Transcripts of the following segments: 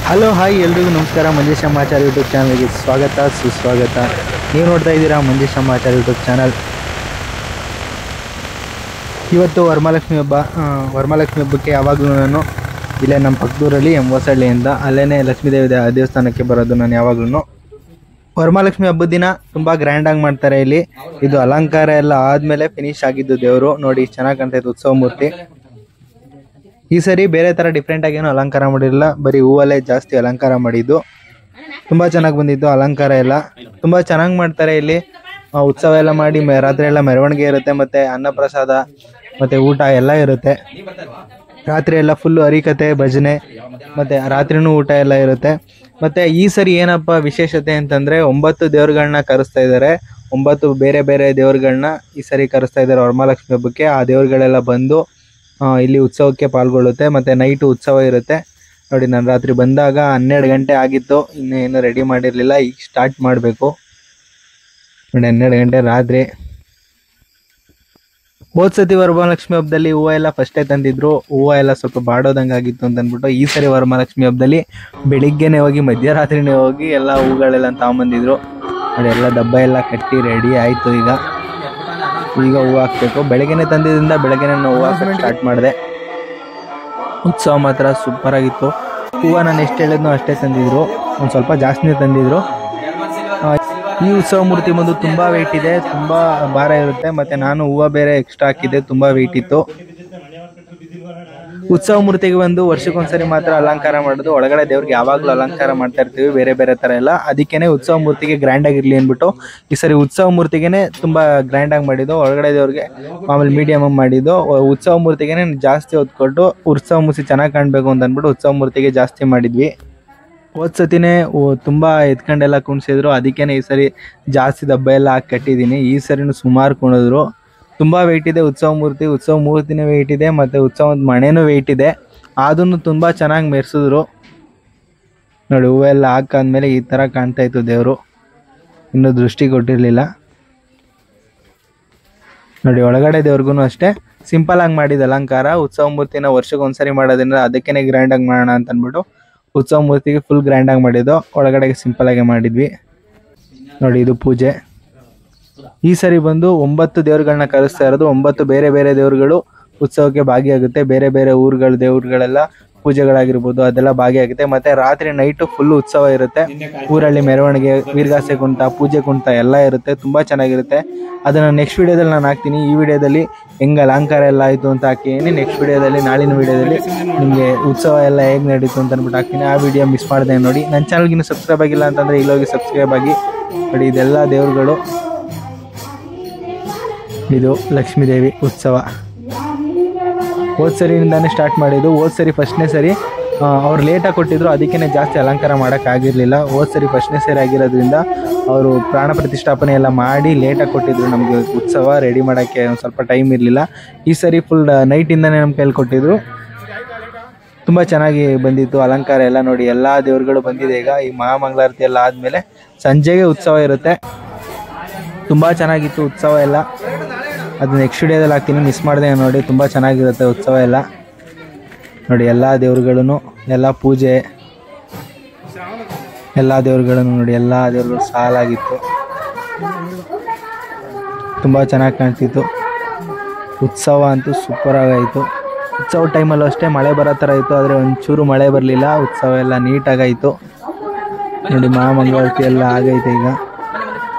Hello hi ಎಲ್ರಿಗೂ ನಮಸ್ಕಾರ. ಮಂಜೇಶ್ ಸಮಾಚಾರ ಯೂಟ್ಯೂಬ್ ಚಾನಲ್ಗೆ ಸ್ವಾಗತ ಸುಸ್ವಾಗತ. ನೀವು ನೋಡ್ತಾ ಇದ್ದೀರಾ ಮಂಜೇಶ್ ಸಮಾಚಾರ ಯೂಟ್ಯೂಬ್ ಚಾನಲ್. ಇವತ್ತು ವರಮಹಾಲಕ್ಷ್ಮಿ ಹಬ್ಬ. ವರಮಹಾಲಕ್ಷ್ಮಿ ಹಬ್ಬಕ್ಕೆ ಯಾವಾಗಲೂ ನಾನು ಇಲ್ಲೇ ನಮ್ಮ ಪಕ್ಕದೂರಲ್ಲಿ ಹೊಸಳ್ಳಿಯಿಂದ ಅಲ್ಲೇ ಲಕ್ಷ್ಮೀದೇವಿ ದೇವಸ್ಥಾನಕ್ಕೆ ಬರೋದು ನಾನು ಯಾವಾಗಲೂ. ವರಮಹಾಲಕ್ಷ್ಮಿ ಹಬ್ಬದ ದಿನ ತುಂಬ ಗ್ರ್ಯಾಂಡಾಗಿ ಮಾಡ್ತಾರೆ ಇಲ್ಲಿ. ಇದು ಅಲಂಕಾರ ಎಲ್ಲ ಆದಮೇಲೆ ಫಿನಿಶ್ ಆಗಿದ್ದು ದೇವರು. ನೋಡಿ ಚೆನ್ನಾಗಿ ಕಾಣ್ತಾಯಿತ್ತು ಉತ್ಸವ ಮೂರ್ತಿ. ಈ ಸರಿ ಬೇರೆ ಥರ ಡಿಫ್ರೆಂಟಾಗಿ ಏನೂ ಅಲಂಕಾರ ಮಾಡಿರಲಿಲ್ಲ, ಬರೀ ಹೂವಲ್ಲೇ ಜಾಸ್ತಿ ಅಲಂಕಾರ ಮಾಡಿದ್ದು. ತುಂಬ ಚೆನ್ನಾಗಿ ಬಂದಿತ್ತು ಅಲಂಕಾರ ಎಲ್ಲ. ತುಂಬ ಚೆನ್ನಾಗಿ ಮಾಡ್ತಾರೆ ಇಲ್ಲಿ. ಉತ್ಸವ ಎಲ್ಲ ಮಾಡಿ ರಾತ್ರಿ ಎಲ್ಲ ಮೆರವಣಿಗೆ ಇರುತ್ತೆ, ಮತ್ತು ಅನ್ನಪ್ರಸಾದ ಮತ್ತು ಊಟ ಎಲ್ಲ ಇರುತ್ತೆ. ರಾತ್ರಿ ಎಲ್ಲ ಫುಲ್ಲು ಹರಿಕತೆ ಭಜನೆ, ಮತ್ತು ರಾತ್ರಿನೂ ಊಟ ಎಲ್ಲ ಇರುತ್ತೆ. ಮತ್ತು ಈ ಸರಿ ಏನಪ್ಪ ವಿಶೇಷತೆ ಅಂತಂದರೆ 9 ದೇವ್ರುಗಳನ್ನ ಕರೆಸ್ತಾ ಇದ್ದಾರೆ. 9 ಬೇರೆ ಬೇರೆ ದೇವ್ರುಗಳನ್ನ ಈ ಸರಿ ಕರೆಸ್ತಾ ಇದ್ದಾರೆ ವರಮಹಾಲಕ್ಷ್ಮಿ ಹಬ್ಬಕ್ಕೆ. ಆ ದೇವ್ರುಗಳೆಲ್ಲ ಬಂದು ಇಲ್ಲಿ ಉತ್ಸವಕ್ಕೆ ಪಾಲ್ಗೊಳ್ಳುತ್ತೆ. ಮತ್ತು ನೈಟು ಉತ್ಸವ ಇರುತ್ತೆ. ನೋಡಿ, ನಾನು ರಾತ್ರಿ ಬಂದಾಗ 12 ಗಂಟೆ ಆಗಿತ್ತು, ಇನ್ನೇನು ರೆಡಿ ಮಾಡಿರಲಿಲ್ಲ. ಈಗ ಸ್ಟಾರ್ಟ್ ಮಾಡಬೇಕು. ನೋಡಿ 12 ಗಂಟೆ ರಾತ್ರಿ. ಹೋದ ಸತಿ ವರಮಹಾಲಕ್ಷ್ಮಿ ಹಬ್ಬದಲ್ಲಿ ಹೂವು ಎಲ್ಲ ಫಸ್ಟೇ ತಂದಿದ್ರು. ಹೂವು ಎಲ್ಲ ಸ್ವಲ್ಪ ಬಾಡೋದಂಗೆ ಆಗಿತ್ತು ಅಂತ ಅಂದ್ಬಿಟ್ಟು ಈ ಸರಿ ವರಮಹಾಲಕ್ಷ್ಮಿ ಹಬ್ಬದಲ್ಲಿ ಬೆಳಿಗ್ಗೆನೇ ಹೋಗಿ ಮಧ್ಯರಾತ್ರಿನೇ ಹೋಗಿ ಎಲ್ಲ ಹೂಗಳೆಲ್ಲ ತಗೊಂಬಂದಿದ್ರು. ನೋಡಿ, ಎಲ್ಲ ಡಬ್ಬ ಎಲ್ಲ ಕಟ್ಟಿ ರೆಡಿ ಆಯಿತು. ಈಗ ಹೂವು ಹಾಕಬೇಕು. ಬೆಳಗ್ಗೆನೇ ತಂದಿದ್ದರಿಂದ ಬೆಳಗ್ಗೆನೇ ನಾವು ಹೂವು ಹಾಕಕ್ಕೆ ಸ್ಟಾರ್ಟ್ ಮಾಡಿದೆ. ಉತ್ಸವ ಮಾತ್ರ ಸೂಪರ್ ಆಗಿತ್ತು. ಹೂವು ನಾನು ಎಷ್ಟು ಹೇಳಿದ್ನೋ ಅಷ್ಟೇ ತಂದಿದ್ರು, ಒಂದು ಸ್ವಲ್ಪ ಜಾಸ್ತಿನೇ ತಂದಿದ್ರು. ಈ ಉತ್ಸವ ಮೂರ್ತಿ ಬಂದು ತುಂಬ ವೆಯ್ಟ್ ಇದೆ, ತುಂಬ ಭಾರ ಇರುತ್ತೆ. ಮತ್ತು ನಾನು ಹೂವು ಬೇರೆ ಎಕ್ಸ್ಟ್ರಾ ಹಾಕಿದ್ದೆ, ತುಂಬ ವೆಯ್ಟ್ ಇತ್ತು. ಉತ್ಸವ ಮೂರ್ತಿಗೆ ಬಂದು ವರ್ಷಕ್ಕೊಂದ್ಸರಿ ಮಾತ್ರ ಅಲಂಕಾರ ಮಾಡೋದು. ಒಳಗಡೆ ದೇವ್ರಿಗೆ ಯಾವಾಗಲೂ ಅಲಂಕಾರ ಮಾಡ್ತಾ ಇರ್ತೀವಿ ಬೇರೆ ಬೇರೆ ಥರ ಎಲ್ಲ. ಅದಕ್ಕೇ ಉತ್ಸವ ಮೂರ್ತಿಗೆ ಗ್ರ್ಯಾಂಡಾಗಿರಲಿ ಅಂದ್ಬಿಟ್ಟು ಈ ಸರಿ ಉತ್ಸವ ಮೂರ್ತಿಗೆ ತುಂಬ ಗ್ರ್ಯಾಂಡಾಗಿ ಮಾಡಿದ್ದು. ಒಳಗಡೆ ದೇವ್ರಿಗೆ ಮಾಮೂಲಿ ಮೀಡಿಯಮ್ ಮಾಡಿದ್ದು. ಉತ್ಸವ ಮೂರ್ತಿಗೆ ಜಾಸ್ತಿ ಹೊತ್ತು ಕೊಟ್ಟು ಉತ್ಸವ ಮೂರ್ತಿ ಚೆನ್ನಾಗಿ ಕಾಣಬೇಕು ಅಂತ ಅಂದ್ಬಿಟ್ಟು ಉತ್ಸವ ಮೂರ್ತಿಗೆ ಜಾಸ್ತಿ ಮಾಡಿದ್ವಿ. ಹೋದ ಸತಿನೇ ತುಂಬ ಎತ್ಕೊಂಡೆಲ್ಲ ಕುಣಿಸಿದ್ರು, ಅದಕ್ಕೇ ಈ ಸರಿ ಜಾಸ್ತಿ ದಬ್ಬ ಎಲ್ಲ ಹಾಕಿ ಕಟ್ಟಿದ್ದೀನಿ. ಈ ಸರಿನೂ ಸುಮಾರು ಕುಣಿದ್ರು. ತುಂಬ ವೆಯ್ಟ್ ಇದೆ ಉತ್ಸವ ಮೂರ್ತಿ. ಉತ್ಸವ ಮೂರ್ತಿನೇ ವೆಯ್ಟ್ ಇದೆ, ಮತ್ತು ಉತ್ಸವದ ಮಣೆನೂ ವೆಯ್ಟ್ ಇದೆ. ಅದನ್ನು ತುಂಬ ಚೆನ್ನಾಗಿ ಮೆರೆಸಿದ್ರು. ನೋಡಿ, ಹೂವೆಲ್ಲ ಹಾಕಾದ್ಮೇಲೆ ಈ ಥರ ಕಾಣ್ತಾಯಿತ್ತು ದೇವರು. ಇನ್ನೂ ದೃಷ್ಟಿ ಕೊಟ್ಟಿರಲಿಲ್ಲ. ನೋಡಿ, ಒಳಗಡೆ ದೇವ್ರಿಗೂ ಅಷ್ಟೇ ಸಿಂಪಲಾಗಿ ಮಾಡಿದ ಅಲಂಕಾರ. ಉತ್ಸವ ಮೂರ್ತಿನ ವರ್ಷಕ್ಕೊಂದ್ಸರಿ ಮಾಡೋದ್ರಿಂದ ಅದಕ್ಕೇ ಗ್ರ್ಯಾಂಡಾಗಿ ಮಾಡೋಣ ಅಂತ ಅಂದ್ಬಿಟ್ಟು ಉತ್ಸವ ಮೂರ್ತಿಗೆ ಫುಲ್ ಗ್ರ್ಯಾಂಡಾಗಿ ಮಾಡಿದ್ದು. ಒಳಗಡೆಗೆ ಸಿಂಪಲಾಗಿ ಮಾಡಿದ್ವಿ. ನೋಡಿ, ಇದು ಪೂಜೆ. ಈ ಸರಿ ಬಂದು 9 ದೇವ್ರುಗಳನ್ನ ಕರೆಸ್ತಾ ಇರೋದು. 9 ಬೇರೆ ಬೇರೆ ದೇವ್ರುಗಳು ಉತ್ಸವಕ್ಕೆ ಭಾಗಿಯಾಗುತ್ತೆ. ಬೇರೆ ಬೇರೆ ಊರುಗಳ ದೇವ್ರುಗಳೆಲ್ಲ ಪೂಜೆಗಳಾಗಿರ್ಬೋದು ಅದೆಲ್ಲ ಭಾಗಿಯಾಗುತ್ತೆ. ಮತ್ತು ರಾತ್ರಿ ನೈಟು ಫುಲ್ ಉತ್ಸವ ಇರುತ್ತೆ. ಊರಲ್ಲಿ ಮೆರವಣಿಗೆ, ವೀರಗಾಸೆ ಕುಣಿತ, ಪೂಜೆ ಕುಣಿತ ಎಲ್ಲ ಇರುತ್ತೆ. ತುಂಬ ಚೆನ್ನಾಗಿರುತ್ತೆ. ಅದನ್ನು ನೆಕ್ಸ್ಟ್ ವೀಡಿಯೋದಲ್ಲಿ ನಾನು ಹಾಕ್ತೀನಿ. ಈ ವಿಡಿಯೋದಲ್ಲಿ ಹೆಂಗೆ ಅಲಂಕಾರ ಎಲ್ಲ ಆಯಿತು ಅಂತ ಹಾಕಿದ್ದೀನಿ. ನೆಕ್ಸ್ಟ್ ವೀಡಿಯೋದಲ್ಲಿ, ನಾಳಿನ ವೀಡಿಯೋದಲ್ಲಿ ನಿಮಗೆ ಉತ್ಸವ ಎಲ್ಲ ಹೇಗೆ ನಡೀತು ಅಂತ ಅಂದ್ಬಿಟ್ಟು ಹಾಕ್ತೀನಿ. ಆ ವಿಡಿಯೋ ಮಿಸ್ ಮಾಡಿದೆ ನೋಡಿ. ನನ್ನ ಚಾನಲ್ಗಿನ್ನೂ ಸಬ್ಸ್ಕ್ರೈಬ್ ಆಗಿಲ್ಲ ಅಂತಂದರೆ ಇಲ್ಲೋಗಿ ಸಬ್ಸ್ಕ್ರೈಬ್ ಆಗಿ. ನೋಡಿ, ಇದೆಲ್ಲ ದೇವ್ರುಗಳು. ಇದು ಲಕ್ಷ್ಮೀದೇವಿ ಉತ್ಸವ. ಹೋದ ಸರಿಯಿಂದಾನೇ ಸ್ಟಾರ್ಟ್ ಮಾಡಿದ್ದು. ಹೋದ ಸರಿ ಫಸ್ಟ್ನೇ ಸರಿ ಅವ್ರು ಲೇಟಾಗಿ ಕೊಟ್ಟಿದ್ರು, ಅದಕ್ಕೇ ಜಾಸ್ತಿ ಅಲಂಕಾರ ಮಾಡೋಕ್ಕಾಗಿರಲಿಲ್ಲ. ಹೋದ ಸರಿ ಫಸ್ಟ್ನೇ ಸರಿ ಆಗಿರೋದ್ರಿಂದ ಅವರು ಪ್ರಾಣ ಪ್ರತಿಷ್ಠಾಪನೆ ಎಲ್ಲ ಮಾಡಿ ಲೇಟಾಗಿ ಕೊಟ್ಟಿದ್ರು. ನಮಗೆ ಉತ್ಸವ ರೆಡಿ ಮಾಡೋಕ್ಕೆ ಒಂದು ಸ್ವಲ್ಪ ಟೈಮ್ ಇರಲಿಲ್ಲ. ಈ ಸರಿ ಫುಲ್ ನೈಟಿಂದನೇ ನಮ್ಮ ಕೈಲಿ ಕೊಟ್ಟಿದ್ರು. ತುಂಬ ಚೆನ್ನಾಗಿ ಬಂದಿತ್ತು ಅಲಂಕಾರ ಎಲ್ಲ. ನೋಡಿ, ಎಲ್ಲ ದೇವ್ರುಗಳು ಬಂದಿದೆ. ಈಗ ಈ ಮಹಾಮಂಗಳಾರತಿ ಎಲ್ಲ ಆದಮೇಲೆ ಸಂಜೆಗೆ ಉತ್ಸವ ಇರುತ್ತೆ. ತುಂಬ ಚೆನ್ನಾಗಿತ್ತು ಉತ್ಸವ ಎಲ್ಲ. ಅದು ನೆಕ್ಸ್ಟ್ ವಿಡಿಯೋದಲ್ಲಿ ಹಾಕ್ತೀನಿ, ಮಿಸ್ ಮಾಡಿದೆ ನೋಡಿ. ತುಂಬ ಚೆನ್ನಾಗಿರುತ್ತೆ ಉತ್ಸವ ಎಲ್ಲ. ನೋಡಿ, ಎಲ್ಲ ದೇವ್ರುಗಳೂ ಎಲ್ಲ ಪೂಜೆ, ಎಲ್ಲ ದೇವ್ರುಗಳನ್ನು ನೋಡಿ, ಎಲ್ಲ ದೇವ್ರುಗಳು ಸಾಲಾಗಿತ್ತು. ತುಂಬ ಚೆನ್ನಾಗಿ ಕಾಣ್ತಿತ್ತು. ಉತ್ಸವ ಅಂತೂ ಸೂಪರಾಗಾಯಿತು. ಉತ್ಸವ ಟೈಮಲ್ಲೂ ಅಷ್ಟೇ ಮಳೆ ಬರೋ ಥರ ಇತ್ತು, ಆದರೆ ಒಂಚೂರು ಮಳೆ ಬರಲಿಲ್ಲ. ಉತ್ಸವ ಎಲ್ಲ ನೀಟಾಗಾಯಿತು. ನೋಡಿ, ಮಹಾಮಂಗಳಾರತಿ ಎಲ್ಲ ಆಗೈತೆ ಈಗ.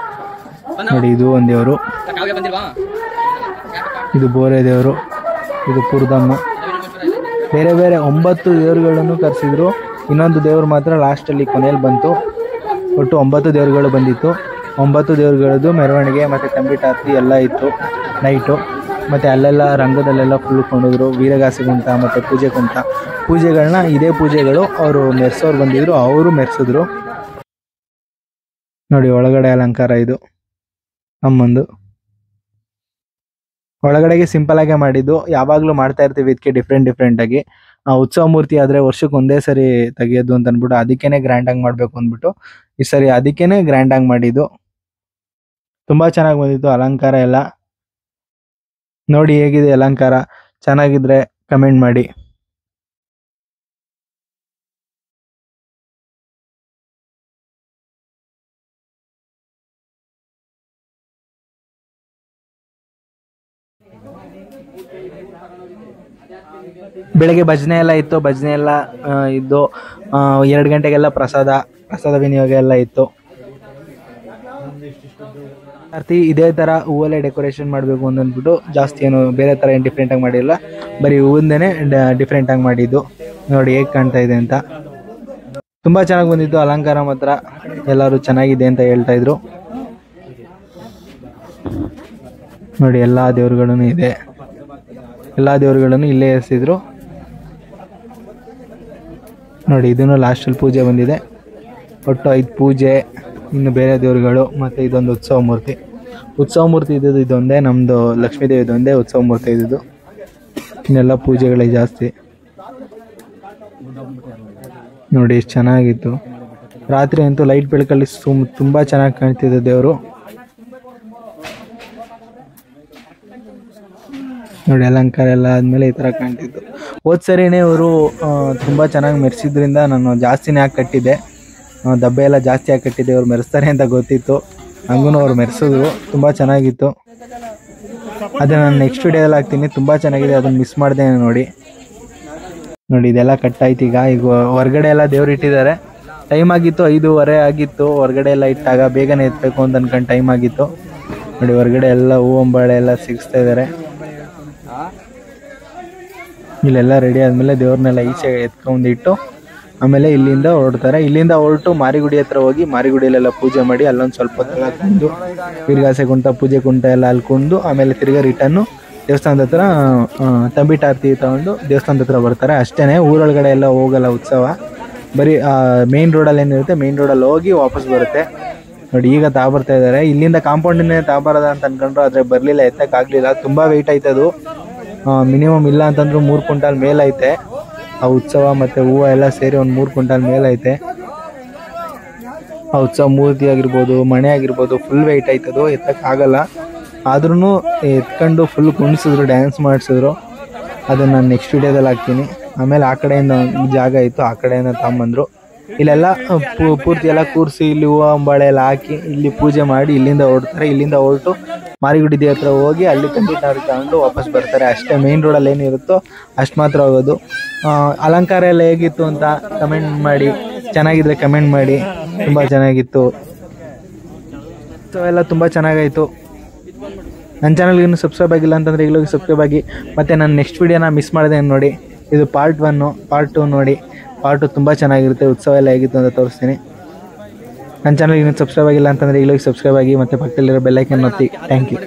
ನೋಡಿ, ಇದು ಒಂದು ದೇವರು, ಇದು ಬೋರೆ ದೇವರು, ಇದು ಪುರದಮ್ಮ. ಬೇರೆ ಬೇರೆ 9 ದೇವರುಗಳನ್ನು ಕರೆಸಿದ್ರು. ಇನ್ನೊಂದು ದೇವರು ಮಾತ್ರ ಲಾಸ್ಟಲ್ಲಿ ಕೊನೆಯಲ್ಲಿ ಬಂತು. ಒಟ್ಟು 9 ದೇವರುಗಳು ಬಂದಿತ್ತು. 9 ದೇವರುಗಳದ್ದು ಮೆರವಣಿಗೆ ಮತ್ತು ತಂಬಿಟಾರತಿ ಎಲ್ಲ ಇತ್ತು ನೈಟು. ಮತ್ತು ಅಲ್ಲೆಲ್ಲ ರಂಗದಲ್ಲೆಲ್ಲ ಫುಲ್ ಕೊಂಡಿದ್ರು. ವೀರಗಾಸೆ ಕುಣಿತ ಮತ್ತು ಪೂಜೆ ಕುಣಿತ, ಪೂಜೆಗಳನ್ನ ಇದೇ ಪೂಜೆಗಳು ಅವರು ಮೆರೆಸೋರು ಬಂದಿದ್ರು, ಅವರು ಮೆರೆಸಿದ್ರು. ನೋಡಿ, ಒಳಗಡೆ ಅಲಂಕಾರ ಇದು ಅಮ್ಮಂದು. ಒಳಗಡೆಗೆ ಸಿಂಪಲಾಗೆ ಮಾಡಿದ್ದು. ಯಾವಾಗಲೂ ಮಾಡ್ತಾ ಇರ್ತೀವಿ ಇದಕ್ಕೆ ಡಿಫ್ರೆಂಟಾಗಿ. ಉತ್ಸವ ಮೂರ್ತಿ ಆದರೆ ವರ್ಷಕ್ಕೆ ಒಂದೇ ಸರಿ ತೆಗಿಯೋದು ಅಂತ ಅಂದ್ಬಿಟ್ಟು ಅದಕ್ಕೇ ಗ್ರ್ಯಾಂಡಾಗಿ ಮಾಡಬೇಕು ಅಂದ್ಬಿಟ್ಟು ಈ ಸರಿ ಅದಕ್ಕೇ ಗ್ರ್ಯಾಂಡಾಗಿ ಮಾಡಿದ್ದು. ತುಂಬ ಚೆನ್ನಾಗಿ ಬಂದಿತ್ತು ಅಲಂಕಾರ ಎಲ್ಲ. ನೋಡಿ ಹೇಗಿದೆ ಅಲಂಕಾರ. ಚೆನ್ನಾಗಿದ್ರೆ ಕಮೆಂಟ್ ಮಾಡಿ. ಬೆಳಗ್ಗೆ ಭಜನೆ ಎಲ್ಲ ಇತ್ತು, ಭಜನೆ ಎಲ್ಲ ಇದ್ದು 2 ಗಂಟೆಗೆಲ್ಲ ಪ್ರಸಾದ ವಿನಿಯೋಗ ಎಲ್ಲ ಇತ್ತು. ಇದೇ ಥರ ಹೂವಲ್ಲೇ ಡೆಕೋರೇಷನ್ ಮಾಡಬೇಕು ಅಂದ್ಬಿಟ್ಟು ಜಾಸ್ತಿ ಏನು ಬೇರೆ ಥರ ಏನು ಡಿಫ್ರೆಂಟಾಗಿ ಮಾಡಿಲ್ಲ, ಬರೀ ಹೂವಿಂದೇ ಡಿಫ್ರೆಂಟಾಗಿ ಮಾಡಿದ್ದು. ನೋಡಿ ಹೇಗೆ ಕಾಣ್ತಾ ಇದೆ ಅಂತ. ತುಂಬ ಚೆನ್ನಾಗಿ ಬಂದಿತ್ತು ಅಲಂಕಾರ ಮಾತ್ರ, ಎಲ್ಲರೂ ಚೆನ್ನಾಗಿದೆ ಅಂತ ಹೇಳ್ತಾ ಇದ್ರು. ನೋಡಿ ಎಲ್ಲ ದೇವ್ರುಗಳೂ ಇದೆ, ಎಲ್ಲ ದೇವ್ರುಗಳನ್ನು ಇಲ್ಲೇ ಎಸಿದ್ರು. ನೋಡಿ ಇದನ್ನು ಲಾಸ್ಟಲ್ಲಿ ಪೂಜೆ ಬಂದಿದೆ. ಒಟ್ಟು 5 ಪೂಜೆ, ಇನ್ನು ಬೇರೆ ದೇವರುಗಳು, ಮತ್ತು ಇದೊಂದು ಉತ್ಸವ ಮೂರ್ತಿ ಇದ್ದದ್ದು ಇದೊಂದೇ, ನಮ್ಮದು ಲಕ್ಷ್ಮೀದೇವಿ ಇದೊಂದೇ ಉತ್ಸವ ಮೂರ್ತಿ ಇದ್ದಿದ್ದು. ಇನ್ನೆಲ್ಲ ಪೂಜೆಗಳೇ ಜಾಸ್ತಿ. ನೋಡಿ ಎಷ್ಟು ಚೆನ್ನಾಗಿತ್ತು. ರಾತ್ರಿ ಅಂತೂ ಲೈಟ್ ಬೆಳಕಲ್ಲಿ ತುಂಬ ಚೆನ್ನಾಗಿ ಕಾಣ್ತಿದ್ದ ದೇವರು. ನೋಡಿ ಅಲಂಕಾರ ಎಲ್ಲ ಆದಮೇಲೆ ಈ ಥರ ಕಾಣ್ತಿತ್ತು. ಹೋದ ಸರಿನೇ ಇವರು ತುಂಬ ಚೆನ್ನಾಗಿ ಮೆರೆಸಿದ್ರಿಂದ ನಾನು ಜಾಸ್ತಿನೇ ಹಾಕಿ ಕಟ್ಟಿದ್ದೆ, ದಬ್ಬೆ ಎಲ್ಲ ಜಾಸ್ತಿ ಹಾಕಿ ಕಟ್ಟಿದ್ದೆ. ಅವ್ರು ಮೆರೆಸ್ತಾರೆ ಅಂತ ಗೊತ್ತಿತ್ತು, ಹಂಗೂ ಅವ್ರು ಮೆರೆಸಿದ್ರು. ತುಂಬ ಚೆನ್ನಾಗಿತ್ತು. ಅದನ್ನು ನಾನು ನೆಕ್ಸ್ಟ್ ವಿಡಿಯೋದಲ್ಲಿ ಹಾಕ್ತೀನಿ. ತುಂಬ ಚೆನ್ನಾಗಿದೆ, ಅದನ್ನು ಮಿಸ್ ಮಾಡಿದೆ ನೋಡಿ. ಇದೆಲ್ಲ ಕಟ್ಟಾಯ್ತು. ಈಗ ಹೊರಗಡೆ ಎಲ್ಲ ದೇವ್ರು ಇಟ್ಟಿದ್ದಾರೆ. ಟೈಮ್ ಆಗಿತ್ತು 5:15 ಆಗಿತ್ತು. ಹೊರಗಡೆ ಎಲ್ಲ ಇಟ್ಟಾಗ ಬೇಗನೆ ಎತ್ತಬೇಕು ಅಂತ ಅನ್ಕೊಂಡು ಟೈಮ್ ಆಗಿತ್ತು. ನೋಡಿ ಹೊರಗಡೆ ಎಲ್ಲ ಹೂವಂಬಾಳೆ ಎಲ್ಲ ಸಿಗಿಸ್ತಾ ಇದ್ದಾರೆ. ಇಲ್ಲೆಲ್ಲ ರೆಡಿ ಆದಮೇಲೆ ದೇವ್ರನ್ನೆಲ್ಲ ಈಚೆ ಎತ್ಕೊಂಡಿಟ್ಟು ಆಮೇಲೆ ಇಲ್ಲಿಂದ ಹೊರಡ್ತಾರೆ. ಇಲ್ಲಿಂದ ಹೊರಟು ಮಾರಿಗುಡಿ ಹತ್ರ ಹೋಗಿ ಮಾರಿಗುಡಿಯಲ್ಲೆಲ್ಲ ಪೂಜೆ ಮಾಡಿ ಅಲ್ಲೊಂದು ಸ್ವಲ್ಪ ಹೊತ್ತು ಕುಂದು ವೀರಗಾಸೆ ಕುಂಟ, ಪೂಜೆ ಕುಂಟ ಎಲ್ಲ ಅಲ್ಕೊಂಡು ಆಮೇಲೆ ತಿರ್ಗಾ ರಿಟರ್ನು ದೇವಸ್ಥಾನದ ಹತ್ರ ತಂಬಿಟ್ಟು ಆರತಿ ತಗೊಂಡು ದೇವಸ್ಥಾನದ ಹತ್ರ ಬರ್ತಾರೆ. ಅಷ್ಟೇ, ಊರೊಳಗಡೆ ಎಲ್ಲ ಹೋಗಲ್ಲ ಉತ್ಸವ. ಬರೀ ಮೇನ್ ರೋಡಲ್ಲಿ ಏನಿರುತ್ತೆ ಮೇನ್ ರೋಡಲ್ಲಿ ಹೋಗಿ ವಾಪಸ್ ಬರುತ್ತೆ. ನೋಡಿ ಈಗ ಬರ್ತಾ ಇದ್ದಾರೆ. ಇಲ್ಲಿಂದ ಕಾಂಪೌಂಡನ್ನೇ ತಾಬಾರದ ಅಂತ ಅನ್ಕೊಂಡ್ರು, ಆದರೆ ಬರಲಿಲ್ಲ, ಎತ್ತಕ್ಕಾಗಲಿಲ್ಲ. ತುಂಬ ವೆಯ್ಟ್ ಆಯ್ತದು. ಮಿನಿಮಮ್ ಇಲ್ಲ ಅಂತಂದ್ರೂ 3 ಕ್ವಿಂಟಾಲ್ ಮೇಲೈತೆ. ಆ ಉತ್ಸವ ಮತ್ತು ಹೂವು ಎಲ್ಲ ಸೇರಿ ಒಂದು 3 ಕ್ವಿಂಟಾಲ್ ಮೇಲೈತೆ. ಆ ಉತ್ಸವ ಮೂರ್ತಿ ಆಗಿರ್ಬೋದು, ಮಣೆ ಆಗಿರ್ಬೋದು, ಫುಲ್ ವೆಯ್ಟ್ ಆಯ್ತದು, ಎತ್ತಕ್ಕಾಗಲ್ಲ. ಆದ್ರೂ ಎತ್ಕೊಂಡು ಫುಲ್ ಕುಣಿಸಿದ್ರು, ಡ್ಯಾನ್ಸ್ ಮಾಡಿಸಿದ್ರು. ಅದನ್ನು ನಾನು ನೆಕ್ಸ್ಟ್ ವಿಡಿಯೋದಲ್ಲಿ ಹಾಕ್ತೀನಿ. ಆಮೇಲೆ ಆ ಕಡೆಯಿಂದ ಜಾಗ ಇತ್ತು, ಆ ಕಡೆಯಿಂದ ತಗೊಂಬಂದರು. ಇಲ್ಲೆಲ್ಲ ಪೂರ್ತಿ ಎಲ್ಲ ಕೂರಿಸಿ ಇಲ್ಲಿ ಹೂವು ಅಂಬಾಳೆ ಎಲ್ಲ ಹಾಕಿ ಇಲ್ಲಿ ಪೂಜೆ ಮಾಡಿ ಇಲ್ಲಿಂದ ಹೊರಡ್ತಾರೆ. ಇಲ್ಲಿಂದ ಹೊರಟು ಮಾರಿಗುಡಿ ಹತ್ರ ಹೋಗಿ ಅಲ್ಲಿ ತಂಬಿಟ್ಟು ತಗೊಂಡು ವಾಪಸ್ ಬರ್ತಾರೆ. ಅಷ್ಟೇ, ಮೇನ್ ರೋಡಲ್ಲಿ ಏನಿರುತ್ತೋ ಅಷ್ಟು ಮಾತ್ರ ಹೋಗೋದು. ಅಲಂಕಾರ ಎಲ್ಲ ಹೇಗಿತ್ತು ಅಂತ ಕಮೆಂಟ್ ಮಾಡಿ, ಚೆನ್ನಾಗಿದ್ರೆ ಕಮೆಂಟ್ ಮಾಡಿ. ತುಂಬ ಚೆನ್ನಾಗಿತ್ತು, ಎಲ್ಲ ತುಂಬ ಚೆನ್ನಾಗಾಯಿತು. ನನ್ನ ಚಾನಲ್ಗೆ ಇನ್ನೂ ಸಬ್ಸ್ಕ್ರೈಬ್ ಆಗಿಲ್ಲ ಅಂತಂದರೆ ಈಗಲೂ ಸಬ್ಸ್ಕ್ರೈಬ್ ಆಗಿ. ಮತ್ತು ನಾನು ನೆಕ್ಸ್ಟ್ ವೀಡಿಯೋನ ಮಿಸ್ ಮಾಡಿದೆ ನೋಡಿ, ಇದು ಪಾರ್ಟ್ 1, ಪಾರ್ಟ್ 2 ನೋಡಿ. ಪಾರ್ಟ್ 2 ತುಂಬ ಚೆನ್ನಾಗಿರುತ್ತೆ. ಉತ್ಸವ ಎಲ್ಲ ಹೇಗಿತ್ತು ಅಂತ ತೋರಿಸ್ತೀನಿ. ನನ್ನ ಚಾನಲ್ಗೆ ಇನ್ನೂ ಸಬ್ಸ್ಕ್ರೈಬ್ ಆಗಿಲ್ಲ ಅಂತಂದರೆ ಈಗಲೂ ಸಬ್ಸ್ಕ್ರೈಬ್ ಆಗಿ ಮತ್ತು ಪಕ್ಕದಲ್ಲಿರೋ ಬೆಲ್ ಐಕನ್ ಒತ್ತಿ. Thank you.